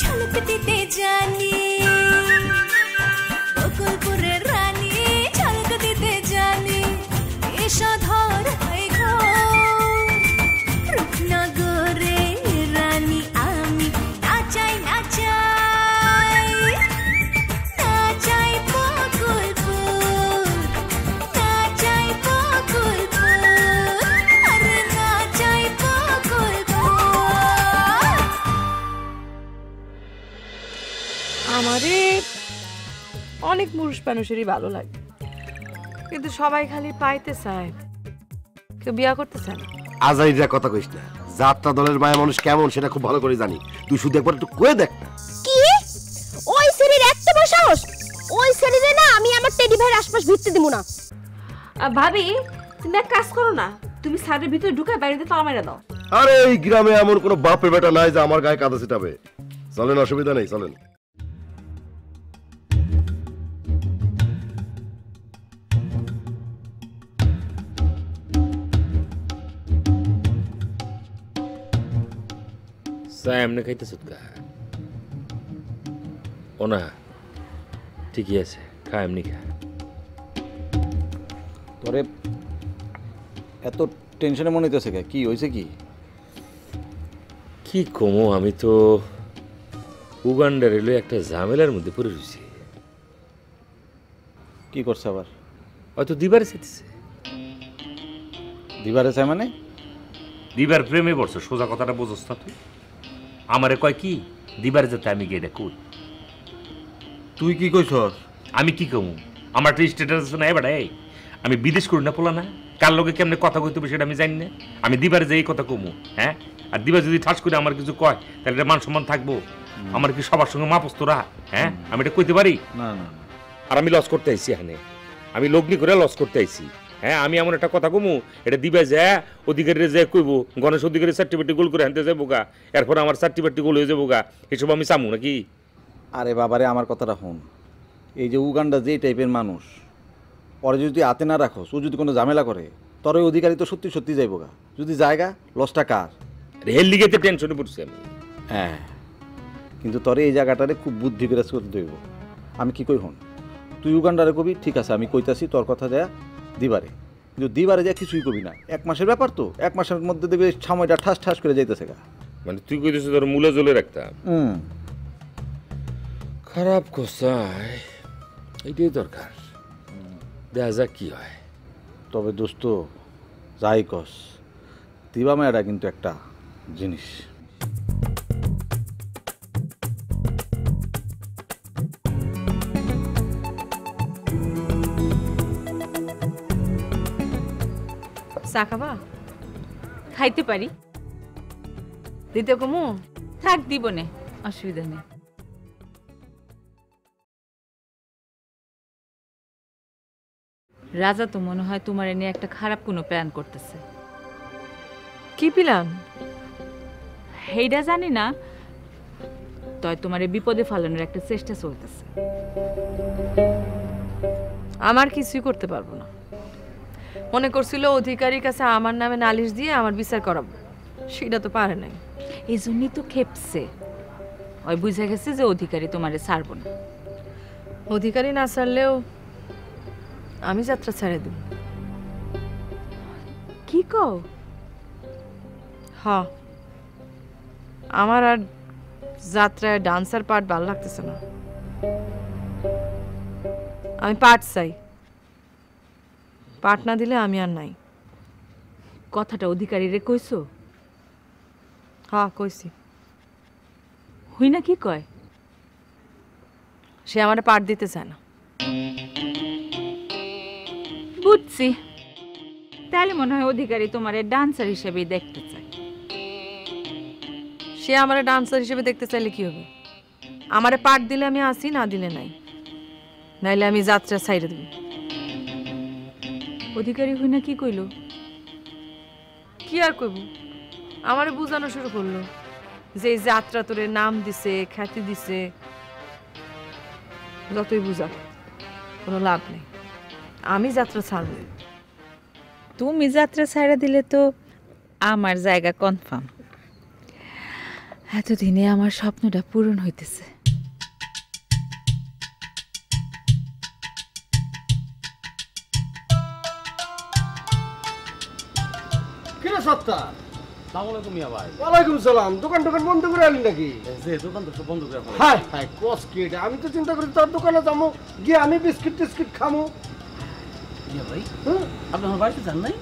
ঝলক দিতে জানি বকুলপুরের রানী ঝলক দিতে জানি এসো ধর হয়ে ঘোর রূপনগরে রানী আমি নাচাই নাচাই নাচাই বকুলপুর নাচাই বকুলপুর আরে নাচাই বকুলপুর। আমারে অনেক পুরুষ মানুষেরই ভালো লাগে, কিন্তু সবাই খালি পাইতে চায়, কেউ বিয়া করতে চায় না। আজাইরা কথা কইস না, যাত্রা দলের মায়া মানুষ কেমন সেটা খুব ভালো করে জানি। তুই শুধু একবার একটু কয়ে দেখ না। কি ওই শরীর এত বড় সাহস? ওই শরীরে না আমি আমার টেডি ভাইয়ের আশপাশ ভিড়তে দিব না। ভাবি তুমি এক কাজ করো না, তুমি সারের ভিতরে ঢুকায় বাইরে তালা মাইরা দাও। আরে এই গ্রামে এমন কোনো বাপের বেটা নাই যে আমার গায়ে কাদা ছিটাবে। চলেন, অসুবিধা নেই, চলেন। চা এমনি খাইতেছ ও না, ঠিকই আছে, খা এমনি খা। তোরে এত টেনশনে মনে হইতেছে কি হয়েছে? কি কমো, আমি তো উগান্ডার এলো একটা ঝামেলার মধ্যে পড়ে রয়েছি। কি করছে আবার? হয়তো দিবারে চাইতেছে। দিবারে চাই মানে? দিবার প্রেমে পড়ছো, সোজা কথাটা বোঝস না তুই? আমারে কয় কি দিবারে যেতে আমি গিয়ে দেখুন। তুই কি কইছস? আমি কি কমু? আমার একটা স্ট্যাটাস আছে না, এবার আমি বিদেশ করি না পোলা না, কার লগে কেমনে কথা কইতে হবে সেটা আমি জানি না। আমি দিবারে যে এই কথা কমু, হ্যাঁ? আর দিবা যদি ঠাস করে আমার কিছু কয় তাহলে এটা মান সম্মান থাকবো? আমার কি সবার সঙ্গে মাপস তোরা? হ্যাঁ, আমি এটা কইতে পারি? না না, আর আমি লস করতে আইছি এখানে, আমি লগ্নি করে লস করতে আইছি। হ্যাঁ, আমি এমন একটা কথা কমু এটা দিবা যে অধিকারীরা যে কইব গণেশ অধিকারী সার্টিফিকেট গোল করে আনতে যাবো গা, এরপর আমার সার্টিফিকেট গোল হয়ে যাবো গা, এসব আমি চামু নাকি? আরে বাবারে, আমার কথাটা শুন। এই যে উগান্ডা যে টাইপের মানুষ, পরে যদি হাতে না রাখোস, ও যদি কোনো ঝামেলা করে, তোর ওই অধিকারী তো সত্যি সত্যি যাইবো গা। যদি জায়গা লসটা কার? হেল লিগেতে টেনশনে পড়ছি আমি। হ্যাঁ, কিন্তু তোর এই জায়গাটারে খুব বুদ্ধি করে করতে হইব। আমি কি কই হন, তুই উগান্ডারে কবি, ঠিক আছে আমি কইতাছি তোর কথা যায় দিবারে, কিন্তু দিবারে যা কিছুই কবি না। 1 মাসের ব্যাপার তো, 1 মাসের মধ্যে দেখবি সময়টা ঠাস ঠাস করে যাইতেছে গা। মানে তুই কইতেছিস তোর মূলে জ্বলে রাখতাম? খারাপ কোসায়, এইটাই দরকার। দেখা যাক কি হয়। তবে দোস্ত যাই কস, দিবা মেয়েটা কিন্তু একটা জিনিস। চা খাবা? খাইতে পারি। দিতে কমু? থাক, দিব নে, অসুবিধা নেই। রাজা তো মনে হয় তোমার নিয়ে একটা খারাপ কোনো প্ল্যান করতেছে। কি প্ল্যান? সেইটা জানি না, তয় তোমার বিপদে ফালানোর একটা চেষ্টা চলতেছে। আমার কিছুই করতে পারবো না। মনে করছিল অধিকারীর কাছে আমার নামে নালিশ দিয়ে আমার বিচার করাবো, সেটা তো পারে নাই। এই জন্যই তো খেপছে। ওই বুঝে গেছে যে অধিকারী তোমারে ছাড়বো না। অধিকারী না ছাড়লেও আমি যাত্রা ছেড়ে দেব। কি কও? হ্যাঁ, আমার আর যাত্রায় ডান্সার পার্ট ভালো লাগতেছে না। আমি পার্ট চাই, পার্ট না দিলে আমি আর নাই। কথাটা অধিকারীরে কইছো? হ্যাঁ কইছি। হুই না কি কয়? সে আমার পার্ট দিতে চায় না। বুঝছি, তাহলে মনে হয় অধিকারী তোমার ডান্সার হিসেবে দেখতে চায়। সে আমার ডান্সার হিসেবে দেখতে চাইলে কি হবে? আমারে পার্ট দিলে আমি আসি, না দিলে নাই, নাইলে আমি যাত্রা ছাইড়ে দেব। অধিকারী হুই না কি কইল? কি আর কইব, আমারে বুঝানো শুরু করলো যে এই যাত্রা তোরে নাম দিছে, খ্যাতি দিছে। যতই বুঝা কোনো লাভ নেই, আমি যাত্রা ছাড়ব। তুমি যাত্রা ছাইড়া দিলে তো আমার জায়গা কনফার্ম। এতদিনে আমার স্বপ্নটা পূরণ হইতেছে। কিরে সত্তা? সালাম আলাইকুম মিয়া ভাই। ওয়ালাইকুম সালাম। দোকান বন্ধ করে আলি নাকি? যে দোকান তো সব বন্ধ করে ফেলা। হাই হাই কস কি এটা? আমি তো চিন্তা করি তোর দোকানে যাবো, গিয়ে আমি বিস্কিট টিস্কিট খামো। মিয়া ভাই, হুম? আপনি আমার বাড়িতে যান নাই?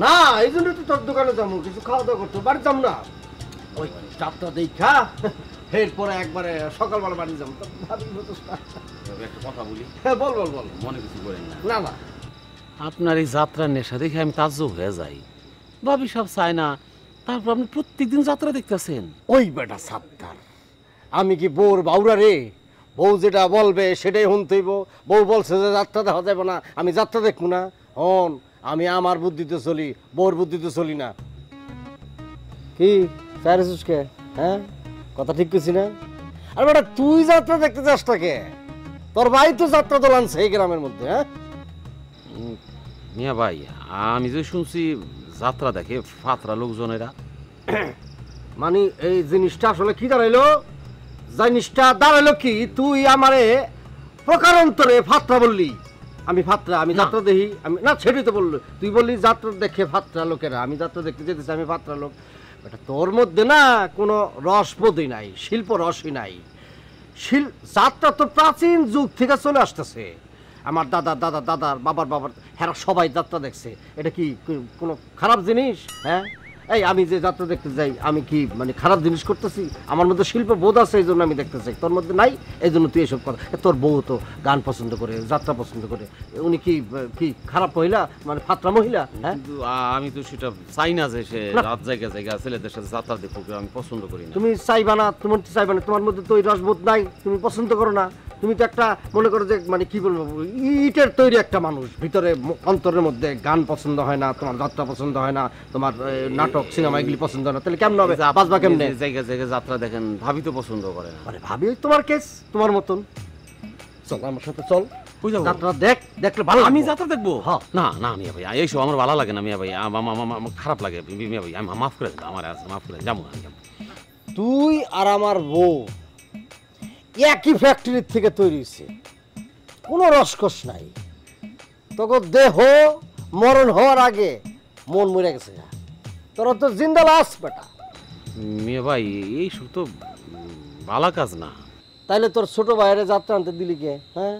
না, এই জন্য তো তোর দোকানে যাবো, কিছু খাওয়া দাওয়া করতে। বাড়ি যাম না, ওই চাপটা দেখা এরপরে একবারে সকালবেলা বাড়ি যাবো। তো ভাবি বুঝছ না? একটা কথা বলি, হ্যাঁ বল বল বল। মনে কিছু করেন না। না না, আপনার এই যাত্রার নেশা দেখে আমি তাজ্জব হয়ে যাই। ভাবি সব চায় না, তারপর আপনি প্রত্যেকদিন যাত্রা দেখতেছেন। ওই বেটা সাত্তার, আমি কি বউর বাউরা রে? বউ যেটা বলবে সেটাই শুনতেইব। বউ বলছে যে যাত্রা দেখা যাবে না, আমি যাত্রা দেখবো না? হন, আমি আমার বুদ্ধিতে চলি, বউর বুদ্ধিতে চলি না। কি চাইছিস কে? হ্যাঁ, কথা ঠিক করছি না? আর বেটা তুই যাত্রা দেখতে যাস কে? তোর ভাই তো যাত্রা দোলানছে এই গ্রামের মধ্যে। হ্যাঁ মিয়া ভাই, আমি যে শুনছি যাত্রা দেখে ফাতরা লোকজনেরা। মানে এই জিনিসটা আসলে কি দাঁড়াইলো? জিনিসটা দাঁড়াইলো কি, তুই আমারে প্রকারান্তরে ফাত্রা বললি। আমি ফাত্রা, আমি যাত্রা দেখি, আমি না সেটাই তো বললো। তুই বললি যাত্রা দেখে ফাত্রা লোকেরা, আমি যাত্রা দেখতে যেতেছি, আমি ফাত্রা লোক। এটা তোর মধ্যে না কোনো রসবোধই নাই, শিল্প রসই নাই। যাত্রা তো প্রাচীন যুগ থেকে চলে আসতেছে। আমার দাদার বাবার হ্যাঁ সবাই যাত্রা দেখছে। এটা কি কোনো খারাপ জিনিস? হ্যাঁ, এই আমি যে যাত্রা দেখতে যাই, আমি কি মানে খারাপ জিনিস করতেছি? আমার মধ্যে শিল্প বোধ আছে, এই জন্য আমি দেখতে চাই। তোর মধ্যে নাই, এই জন্য তুই এসব কথা। তোর বউ তো গান পছন্দ করে, যাত্রা পছন্দ করে। উনি কি কি খারাপ মহিলা, মানে ফাত্রা মহিলা? হ্যাঁ, কিন্তু আমি তো সেটা চাই না যে সে রাত জায়গা ছেলেদের সাথে যাত্রা দেখুক, আমি পছন্দ করি না। তুমি চাইবা না, তোমার চাইবা না, তোমার মধ্যে তো ওই রসবোধ নাই, তুমি পছন্দ করো না। তুমি তো একটা মনে করো যে মানে কি বলবো, ইটের তৈরি একটা মানুষ, ভিতরে অন্তরের মধ্যে গান পছন্দ হয় না, তোমার যাত্রা পছন্দ হয় না, তোমার নাটক সিনেমা এগুলি পছন্দ হয় না। তাহলে কেমন হবে, বাঁচবা কেমনে? জায়গা যাত্রা দেখেন, ভাবি তো পছন্দ করে না। মানে ভাবি তোমার কেস, তোমার মতন। চল আমার সাথে চল, যাত্রা দেখ, দেখলে ভালো। আমি যাত্রা দেখবো? হ্যাঁ। না না মিয়া ভাই, এইসব আমার ভালো লাগে না মিয়া ভাই, আমার খারাপ লাগে মিয়া ভাই, আমি মাফ করে দেন, আমার মাফ করে যাবো না। তুই আর আমার বউ একই ফ্যাক্টরির থেকে তৈরি হয়েছে, কোনো রসকস নাই। তোকে দেহ মরণ হওয়ার আগে মন মরে গেছে, তোরা তো জিন্দা লাশ বেটা। মিয়া ভাই, এইসব তো ভালো কাজ না। তাইলে তোর ছোট ভাইয়ের যাত্রা আনতে দিলি কে? হ্যাঁ,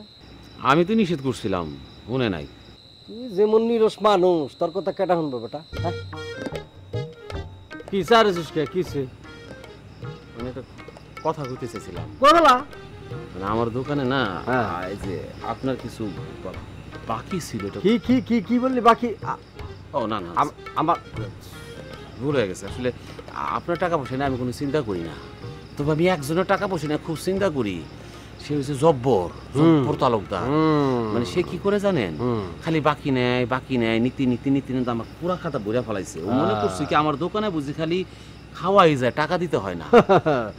আমি তো নিষেধ করছিলাম, মনে নাই। তুই যেমন নিরস মানুষ, তোর কথা কেটা শুনবো বেটা? হ্যাঁ, কি চাইছিস কে? কিসে? আমি একটা কথা কইতে চেয়েছিলাম। বলা মানে আমার দোকানে না, হ্যাঁ। এই যে আপনার কিছু বাকি ছিল। এটা কি কি কি কি বললি বাকি? ও না না, আমার ভুল হয়ে গেছে আসলে। আপনার টাকা পয়সা না আমি কোনো চিন্তা করি না, তবে আমি একজনের টাকা পয়সা না খুব চিন্তা করি। সে হচ্ছে জব্বর তালুকদার। মানে সে কি করে জানেন, খালি বাকি নেয় নীতি আমার পুরা খাতা বইরা ফেলাইছে। ও মনে করছে কি আমার দোকানে বুঝি খালি খাওয়াই যায়, টাকা দিতে হয় না।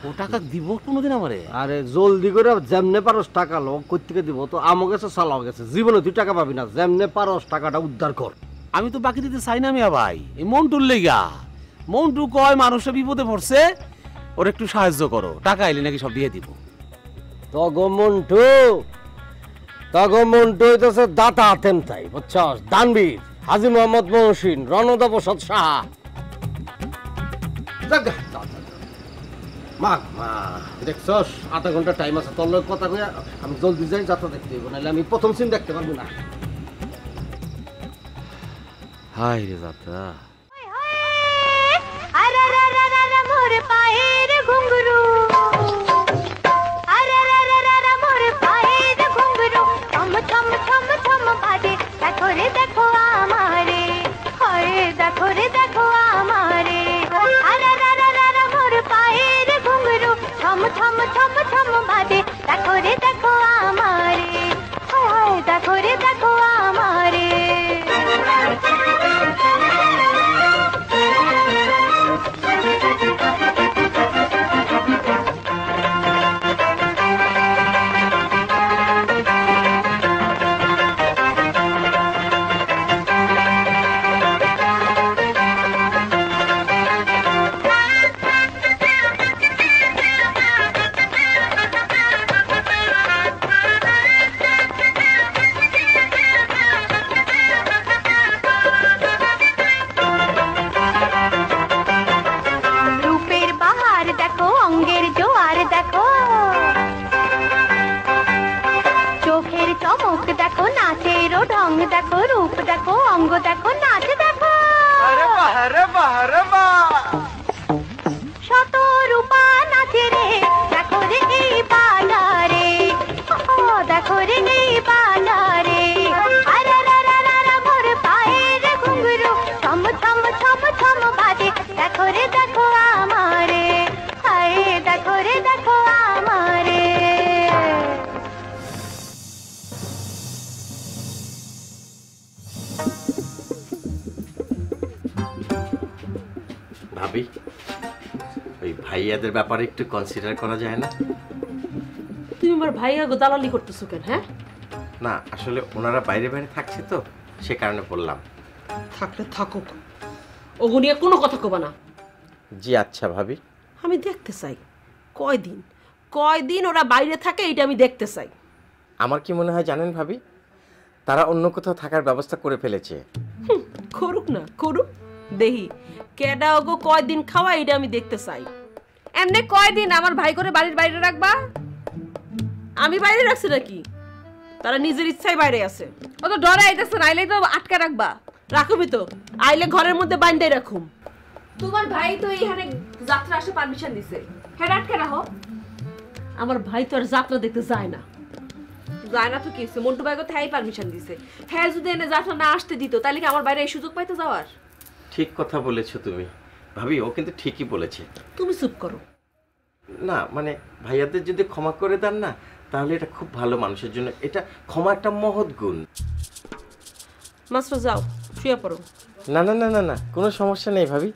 ও টাকা দিব কোনোদিন আমারে? আরে জলদি করে যেমনে পারস টাকা লোক কোথেকে দিব? তো আমও গেছে, চালাও গেছে, জীবনে তুই টাকা পাবি না। যেমনে পারস টাকাটা উদ্ধার কর। আমি তো বাকি দিতে চাই না মিয়া ভাই, এই মন্টুর লেগা। মন্টু কয় মানুষের বিপদে পড়ছে, ওর একটু সাহায্য করো, টাকা এলে নাকি সব দিয়ে দিব। তগমন্টু হইতেছে দাতা আতেম, তাই বুঝছস? দানবীর হাজী মোহাম্মদ মহসিন, রণদা প্রসাদ সাহা। দেখছস, আধা ঘন্টা টাইম আছে, তোর লোক কথা কইয়া আমি জলদি যাই, যাত্রা দেখতে হইব, নাহলে আমি প্রথম সিন দেখতে পারবো না। হাই রে যাত্রা। মোর পায়ের ঘুঙরু, মোর পায়ের ঘুঙরু, থম থম থম থম বাজে। দেখো রে দেখো আমারে, হয় দেখো রে দেখো আমারে। মোর পায়ের ঘুঙরু, থম থম থম থম বাজে। দেখো রে দেখো আমারে, হয় দেখো রে দেখো আমারে। দেখো রূপ দেখো অঙ্গ দেখো নাচ দেখো আরে বাহ রে বাহ রে বাহ শত রূপা নাচে রে দেখো রে এই বাজারে দেখো রে এই বাজারে আরে মোর পায়ের ঘুঙ্গুরু ছম ছম ছম ছম বাজে দেখো রে দেখো আমারে হায় দেখো রে দেখো আমারে ভাবি ওই ভাইয়াদের ব্যাপারে একটু কনসিডার করা যায় না? তুমি আমার ভাইয়া গো দালালি করতেছো কেন? হ্যাঁ, না আসলে ওনারা বাইরে বাইরে থাকছে তো সে কারণে বললাম। থাকলে থাকুক, ওগো নিয়ে কোনো কথা কবা না। জি আচ্ছা ভাবি। আমি দেখতে চাই কয়দিন ওরা বাইরে থাকে, এটা আমি দেখতে চাই। আমার কি মনে হয় জানেন ভাবি, তারা অন্য কোথাও থাকার ব্যবস্থা করে ফেলেছে। করুক না, করুক, দেখি কেডা ওগো কয়দিন খাওয়া, এটা আমি দেখতে চাই। এমনি কয়দিন আমার ভাই করে বাড়ির বাইরে রাখবা? আমি বাইরে রাখছি নাকি? তারা নিজের ইচ্ছায় বাইরে আছে। ও তো ডরে আইতেছে, আইলেই তো আটকে রাখবা। রাখবি তো, আইলে ঘরের মধ্যে বাইন্দাই রাখুম। তোমার ভাই তো এইখানে যাত্রা আসে পারমিশন দিছে, হ্যাঁ আটকে রাখো। আমার ভাই তো আর যাত্রা দেখতে যায় না তো কি হচ্ছে, মন্টু ভাই তো হ্যাঁ পারমিশন দিছে। হ্যাঁ যদি এনে যাত্রা না আসতে দিত তাহলে কি আমার বাইরে এই সুযোগ পাইতে যাওয়ার? ঠিক কথা বলেছো তুমি ভাবি, ও কিন্তু ঠিকই বলেছে। তুমি চুপ করো না মানে ভাইয়াদের যদি ক্ষমা করে দেন না, তাহলে এটা খুব ভালো মানুষের জন্য। এটা ক্ষমা একটা মহৎ গুণ। মাস্টার যাও, শুয়ে পড়ো। না না না না না, কোনো সমস্যা নেই ভাবি,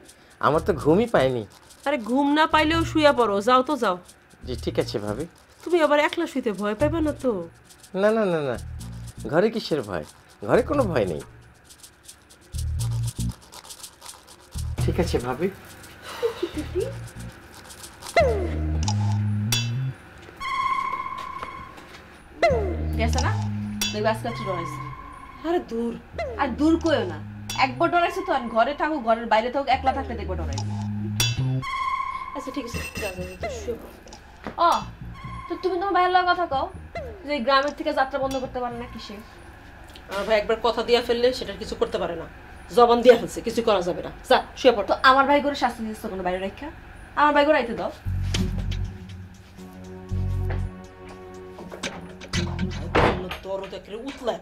আমার তো ঘুমই পাইনি। আরে ঘুম না পাইলেও শুয়ে পড়ো, যাও তো যাও। জি ঠিক আছে ভাবি। তুমি আবার একলা শুইতে ভয় পাবে না তো? না না না না, ঘরে কিসের ভয়, ঘরে কোনো ভয় নেই। ঠিক আছে ভাবি। গেছে না দেখবে আজকে একটু ডরাইছে। আরে দূর, আর দূর কইও না। একবার ডরাইছে তো, আর ঘরে থাকো ঘরের বাইরে থাকো, একলা থাকলে দেখবো ডরাইছে। আচ্ছা ঠিক আছে, ও তো তুমি তোমার ভাইয়ের লগে কথা কও যে গ্রামের থেকে যাত্রা বন্ধ করতে পারে না কিসে? আমার ভাই একবার কথা দিয়া ফেললে সেটা কিছু করতে পারে না, জবান দিয়া ফেলছে, কিছু করা যাবে না। যা শুয়ে পড়। তো আমার ভাই করে শাস্তি দিচ্ছ কোনো বাইরে রেখা? আমার ভাই করে আইতে দাও। তোরও তো একটা উতলা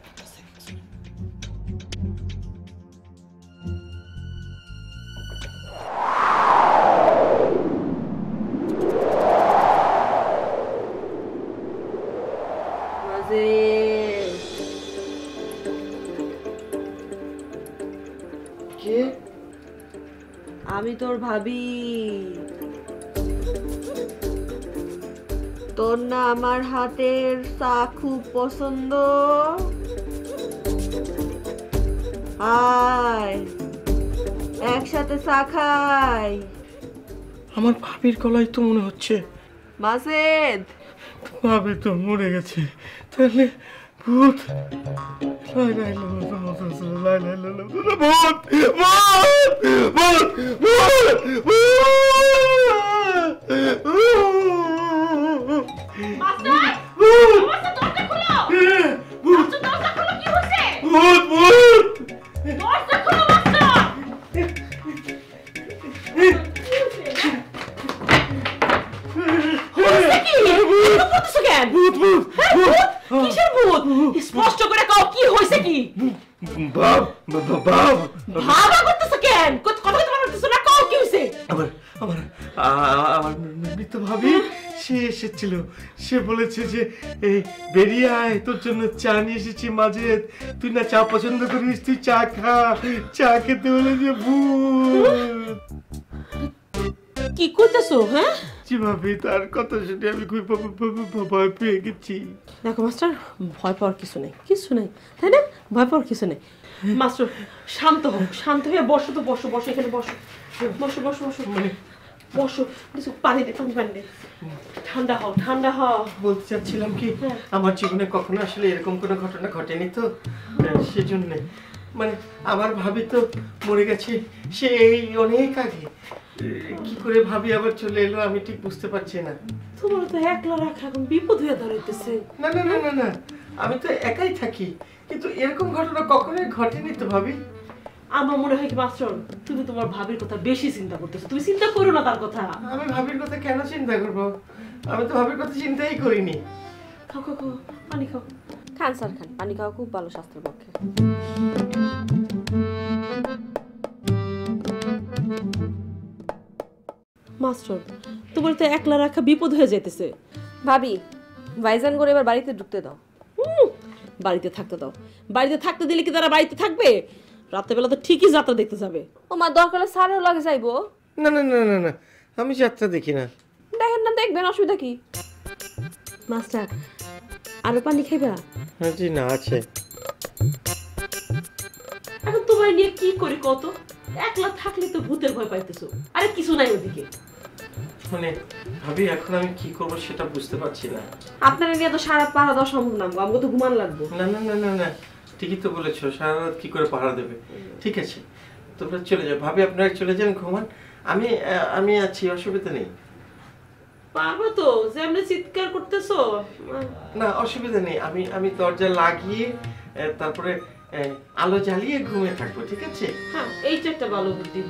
আমি তোর ভাবি। তোর না আমার হাতের চা খুব পছন্দ। আয় একসাথে চা খাই। আমার ভাবির গলায় তো মনে হচ্ছে মাসেদ ভাবি তো মরে গেছে, তাহলে ভূত। স্পষ্ট করে কও, কি হইছে? কি ভাবা করতেছ কেন? কথা বলতে পারতেছ না, কও কি হইছে? আমার মৃত ভাবি সে এসেছিল, সে বলেছে যে এই বেরিয়ে আয়, তোর জন্য চা নিয়ে এসেছি। মাঝে তুই না চা পছন্দ করিস, তুই চা খা। চা খেতে বলে যে ভূত। কি করতেছো? হ্যাঁ ভাবি তার কথা শুনে আমি খুব ভয় পেয়ে গেছি। দেখো মাস্টার, ভয় পাওয়ার কিছু নেই, কিছু নেই, তাই না? ভয় পাওয়ার কিছু নেই। মাস্টার শান্ত হোক, শান্ত হয়ে বসো। তো বসো, বসো এখানে বসো, বসো বসো বসো, মানে বসো। কিছু পানি দে, পানি দে। ঠান্ডা হও, ঠান্ডা হও। বলতে চাচ্ছিলাম কি, আমার জীবনে কখনো আসলে এরকম কোনো ঘটনা ঘটেনি তো, সেজন্য। মানে আমার ভাবি তো মরে গেছে সেই অনেক আগে। কি করে ভাবি আবার চলে এলো আমি ঠিক বুঝতে পারছি না। তোমার তো একলা রাখা এখন বিপদ হয়ে দাঁড়াইতেছে। না না না না না, আমি তো একাই থাকি, কিন্তু এরকম ঘটনা কখনোই ঘটেনি তো ভাবি। আমার মনে হয় কি মাস্টার, তুমি তোমার ভাবির কথা বেশি চিন্তা করতেছো। তুমি চিন্তা করো না তার কথা। আমি ভাবির কথা কেন চিন্তা করবো? আমি তো ভাবির কথা চিন্তাই করিনি। খাও খাও খাও, পানি খাও। খান স্যার খান, পানি খাওয়া খুব ভালো স্বাস্থ্যের পক্ষে। মাস্টার, তোমার তো একলা রাখা বিপদ হয়ে যেতেছে। ভাবি, ভাইজান করে এবার বাড়িতে ঢুকতে দাও। বাড়িতে থাকতে দাও। বাড়িতে থাকতে দিলে কি তারা বাড়িতে থাকবে? রাত্রেবেলা তো ঠিকই যাত্রা দেখতে যাবে। ও মা, দরকার হলে স্যারের লাগে যাইবো। না না না না না, আমি যাত্রা দেখি না। দেখেন না, দেখবেন, অসুবিধা কি? মাস্টার, আরো পানি খাইবা? হ্যাঁ জি, না আছে। এখন তোমার নিয়ে কি করি কত? একলা থাকলে তো ভূতের ভয় পাইতেছো। আরে কিছু নাই ওদিকে। মানে ভাবি, এখন আমি কি করব সেটা বুঝতে পারছি না। আপনারা নিয়ে তো সারা পাহারা দেওয়া সম্ভব না, আমাকে তো ঘুমান লাগবে। না না না না না, ঠিকই তো বলেছো, সারা রাত কি করে পাহারা দেবে। ঠিক আছে, তোমরা চলে যাও ভাবি, আপনারা চলে যান, ঘুমান। আমি আছি, অসুবিধা নেই। পারবো তো, যে আপনি চিৎকার করতেছো। না, অসুবিধা নেই। আমি দরজা লাগিয়ে তারপরে আলো জ্বালিয়ে ঘুমিয়ে থাকবো, ঠিক আছে? হ্যাঁ, এইটা একটা ভালো বুদ্ধি।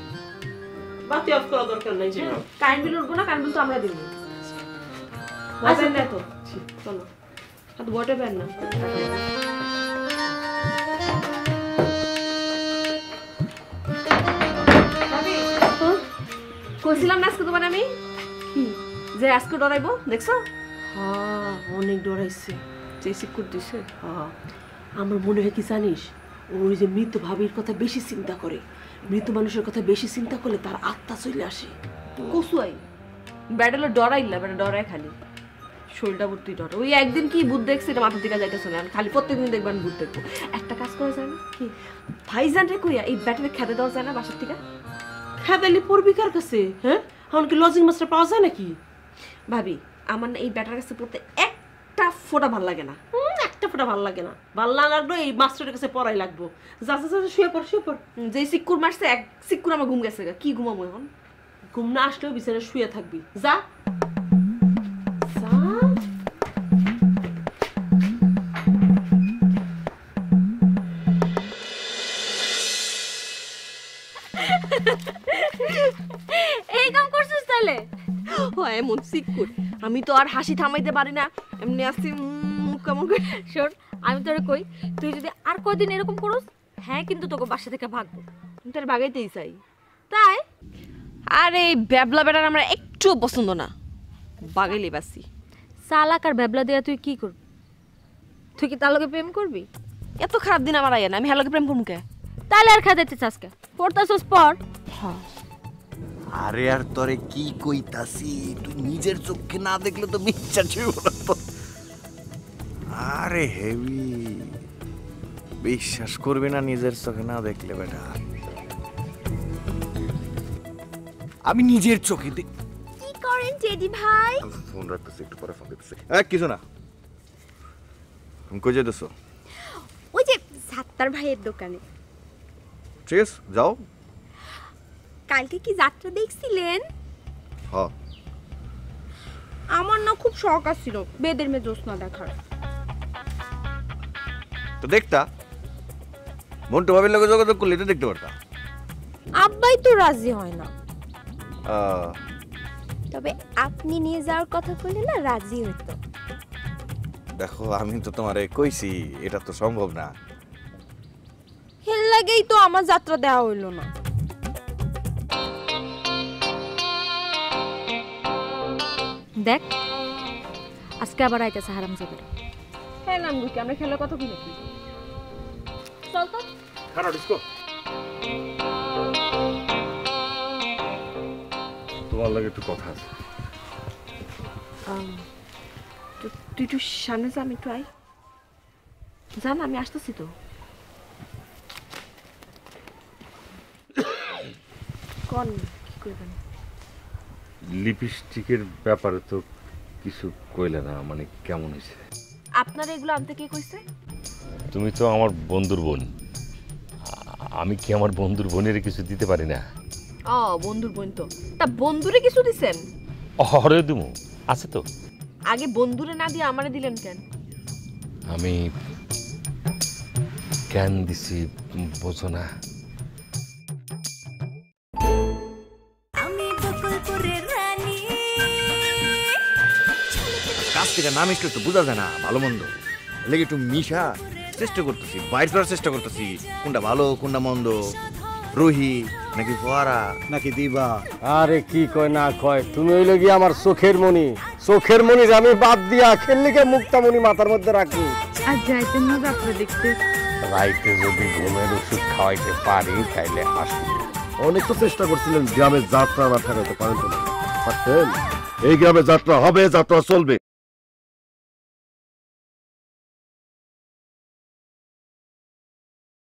বাতি অফ করা দরকার নাই। কারেন্ট বিল উঠবো না, কারেন্ট বিল তো আমরা দিব। আচ্ছা না তো, চলো। আর বটে বের না। কইছিলাম না আজকে তোমার আমি যে আজকে ডরাইবো, দেখছো? হ্যাঁ, অনেক ডরাইছে। যে সিকুর দিছে। হ্যাঁ, আমার মনে হয় কি জানিস, ওই যে মৃত ভাবির কথা বেশি চিন্তা করে। মৃত মানুষের কথা বেশি চিন্তা করলে তার আত্মা চলে আসে। কসুয়াই ব্যাডেলে ডরাইলা, ব্যাডে ডরায় খালি শরীরটা ভর্তি ডর। ওই একদিন কি ভূত দেখছে, এটা মাথা থেকে যাইতেছে না, খালি প্রত্যেকদিন দেখবেন ভূত দেখবো। একটা কাজ করা যায় না কি, ভাইজান রে কইয়া এই ব্যাটারে খেতে দেওয়া যায় না বাসার থেকে? খেদাইলে পড়বি কার কাছে? হ্যাঁ, এখন কি লজিং মাস্টার পাওয়া যায় নাকি? ভাবি, আমার না এই ব্যাটার কাছে পড়তে একটা ফোঁটা ভাল লাগে না। একটা ফোঁটা ভাল লাগে না। ভাল না লাগলো এই মাস্টারের কাছে পড়াই লাগবো। যা যা শুয়ে পড়, শুয়ে পড়। যে সিক্কুর মারছে, এক সিক্কুর আমার ঘুম গেছে। কি ঘুমাবো এখন? ঘুম না আসলেও বিছানায় শুয়ে থাকবি। যা এই কাম করছিস তাহলে? ও এমন সিক্কুর, আমি তো আর হাসি থামাইতে পারি না, এমনি আসছি মুখ কেমন করে। শোন, আমি তোরে কই, তুই যদি আর কয়দিন এরকম করস, হ্যাঁ কিন্তু তোকে বাসা থেকে ভাগবো। আমি তার বাগাইতেই চাই। তাই? আর এই ব্যাবলা বেটার আমরা একটুও পছন্দ না, বাগাইলে বাসি। চালাক আর ব্যাবলা দেয়া তুই কি করবি? তুই কি তার লগে প্রেম করবি? এত খারাপ দিন আমার আইয়া না, আমি হ্যালোকে প্রেম করবো কে? তাহলে আর খাইতে চাস কে? পড়তাছস পর। আরে আর তোরে কি কইতাছি, তুই নিজের চোখে না দেখলে তো বিশ্বাস হইব না তো। আরে হেভি, বিশ্বাস করবি না নিজের চোখে না দেখলে বেটা। আমি নিজের চোখে কি করেন টেডি ভাই? ফোন রাখতেছি, একটু পরে ফোন দিতেছি। কিছু না, তুমি কই যেতেছো? ওই যে সাত্তার ভাইয়ের দোকানে। ঠিক আছে, যাও। কালকে কি যাত্রা দেখছিলেন? হ্যাঁ, আমার না খুব শখ আছিল বেদের মেয়ে জোৎস্না দেখার। তো দেখতা, মন্টু ভাবির লগে যোগাযোগ করলে তো দেখতে পারতা। আব্বাই তো রাজি হয় না, তবে আপনি নিয়ে যাওয়ার কথা বললে না রাজি হতো। দেখো, আমি তো তোমারে কইছি এটা তো সম্ভব না। হেল লাগেই তো আমার যাত্রা দেওয়া হইল না। দেখ, আজকে আবার আইতেছে হারামজাদারা। হ্যাঁ নাম গুকি, আমরা খেলার কথা কি নাকি? চল তো। খারাপ ডিসকো। তোমার লাগে একটু কথা আছে। তুই একটু সামনে যা, আমি একটু আই। জান, আমি আসতেছি তো। কোন কি করবেন? লিপস্টিকের ব্যাপারে তো কিছু কইলে না, মানে কেমন হয়েছে? আপনার এগুলো আনতে কে কইছে? তুমি তো আমার বন্ধুর বোন, আমি কি আমার বন্ধুর বোনের কিছু দিতে পারি না? ও, বন্ধুর বোন তো, তা বন্ধুরে কিছু দিছেন? অরে দিমু, আছে তো। আগে বন্ধুরে না দিয়ে আমারে দিলেন কেন? আমি জ্ঞান দিছি বোঝো না। কাছ থেকে নাম একটু বোঝা যায় না ভালো মন্দ, লেগে একটু মিশা চেষ্টা করতেছি, বাইর করার চেষ্টা করতেছি কোনটা ভালো কোনটা মন্দ, রুহি নাকি ফোয়ারা নাকি দিবা। আরে কি কয় না কয়, তুমি হইলে গিয়ে আমার চোখের মনি, চোখের মনি আমি বাদ দিয়া খেললিকে মুক্তামণি মাথার মধ্যে রাখি। আর যাইতেন না যাত্রা দেখতে? রাইতে যদি ঘুমের ওষুধ খাওয়াইতে পারি তাইলে আসবো। অনেক তো চেষ্টা করছিলেন গ্রামের যাত্রা না ঠেকাতে পারেন তো না। পারতেন। এই গ্রামে যাত্রা হবে, যাত্রা চলবে,